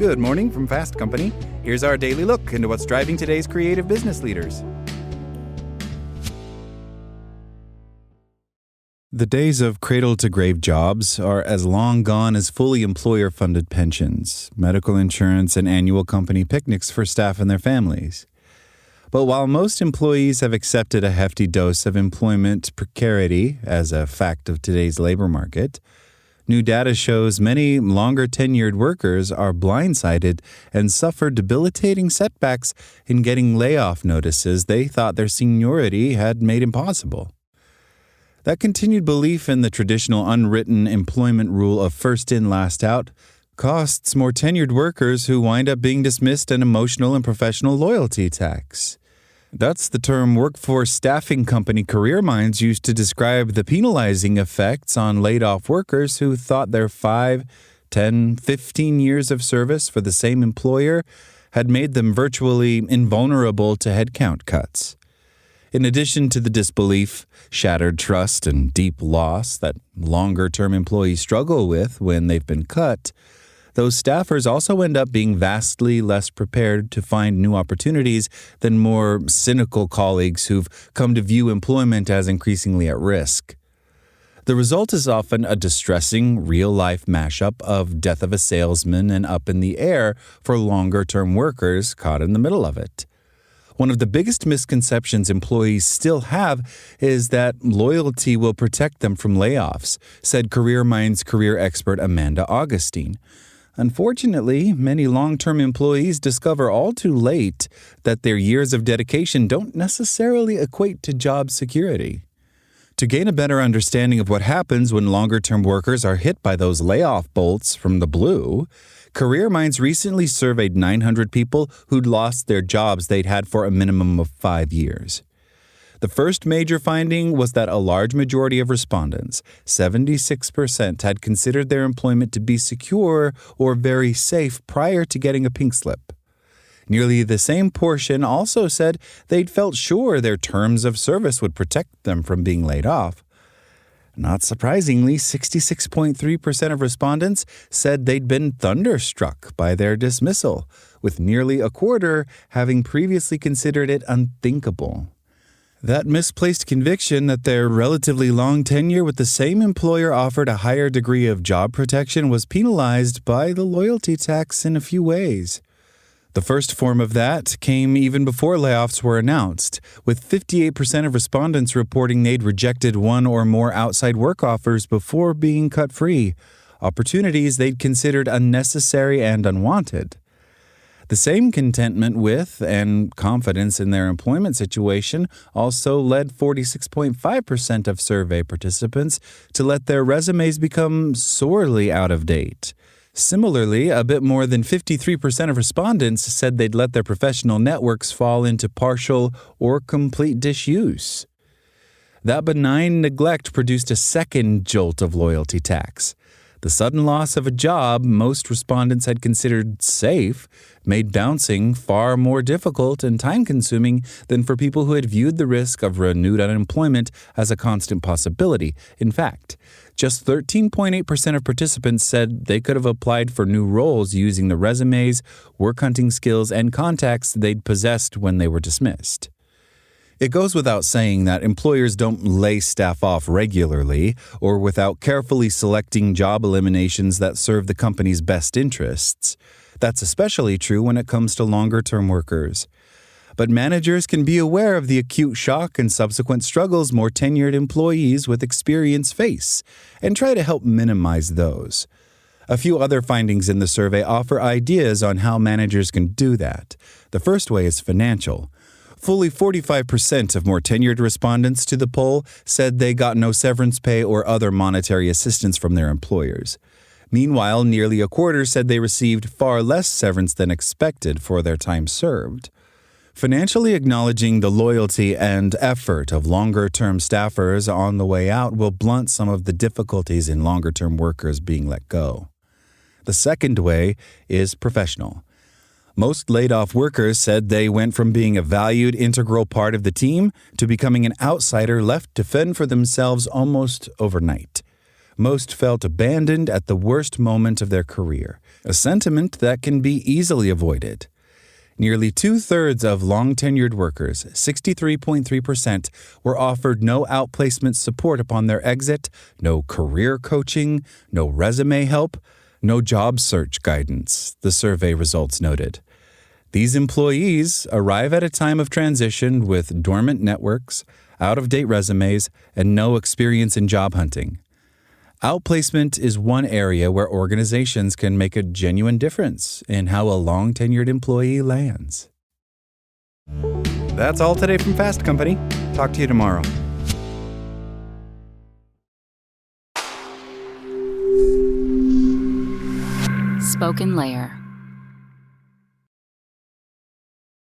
Good morning from Fast Company. Here's our daily look into what's driving today's creative business leaders. The days of cradle-to-grave jobs are as long gone as fully employer-funded pensions, medical insurance, and annual company picnics for staff and their families. But while most employees have accepted a hefty dose of employment precarity as a fact of today's labor market, new data shows many longer-tenured workers are blindsided and suffer debilitating setbacks in getting layoff notices they thought their seniority had made impossible. That continued belief in the traditional unwritten employment rule of first in, last out costs more tenured workers who wind up being dismissed an emotional and professional loyalty tax. That's the term workforce staffing company CareerMinds used to describe the penalizing effects on laid-off workers who thought their 5, 10, 15 years of service for the same employer had made them virtually invulnerable to headcount cuts. In addition to the disbelief, shattered trust, and deep loss that longer-term employees struggle with when they've been cut, those staffers also end up being vastly less prepared to find new opportunities than more cynical colleagues who've come to view employment as increasingly at risk. The result is often a distressing, real-life mashup of death of a salesman and up in the air for longer-term workers caught in the middle of it. One of the biggest misconceptions employees still have is that loyalty will protect them from layoffs, said CareerMinds career expert Amanda Augustine. Unfortunately, many long-term employees discover all too late that their years of dedication don't necessarily equate to job security. To gain a better understanding of what happens when longer-term workers are hit by those layoff bolts from the blue, CareerMinds recently surveyed 900 people who'd lost their jobs they'd had for a minimum of 5 years. The first major finding was that a large majority of respondents, 76%, had considered their employment to be secure or very safe prior to getting a pink slip. Nearly the same portion also said they'd felt sure their terms of service would protect them from being laid off. Not surprisingly, 66.3% of respondents said they'd been thunderstruck by their dismissal, with nearly a quarter having previously considered it unthinkable. That misplaced conviction that their relatively long tenure with the same employer offered a higher degree of job protection was penalized by the loyalty tax in a few ways. The first form of that came even before layoffs were announced, with 58% of respondents reporting they'd rejected one or more outside work offers before being cut free, opportunities they'd considered unnecessary and unwanted. The same contentment with and confidence in their employment situation also led 46.5% of survey participants to let their resumes become sorely out of date. Similarly, a bit more than 53% of respondents said they'd let their professional networks fall into partial or complete disuse. That benign neglect produced a second jolt of loyalty tax. The sudden loss of a job most respondents had considered safe made bouncing far more difficult and time-consuming than for people who had viewed the risk of renewed unemployment as a constant possibility. In fact, just 13.8% of participants said they could have applied for new roles using the resumes, work hunting skills, and contacts they'd possessed when they were dismissed. It goes without saying that employers don't lay staff off regularly or without carefully selecting job eliminations that serve the company's best interests. That's especially true when it comes to longer-term workers. But managers can be aware of the acute shock and subsequent struggles more tenured employees with experience face and try to help minimize those. A few other findings in the survey offer ideas on how managers can do that. The first way is financial. Fully 45% of more tenured respondents to the poll said they got no severance pay or other monetary assistance from their employers. Meanwhile, nearly a quarter said they received far less severance than expected for their time served. Financially acknowledging the loyalty and effort of longer-term staffers on the way out will blunt some of the difficulties in longer-term workers being let go. The second way is professional. Most laid-off workers said they went from being a valued, integral part of the team to becoming an outsider left to fend for themselves almost overnight. Most felt abandoned at the worst moment of their career, a sentiment that can be easily avoided. Nearly two-thirds of long-tenured workers, 63.3%, were offered no outplacement support upon their exit, no career coaching, no resume help, no job search guidance, the survey results noted. These employees arrive at a time of transition with dormant networks, out-of-date resumes, and no experience in job hunting. Outplacement is one area where organizations can make a genuine difference in how a long-tenured employee lands. That's all today from Fast Company. Talk to you tomorrow. Spoken Layer.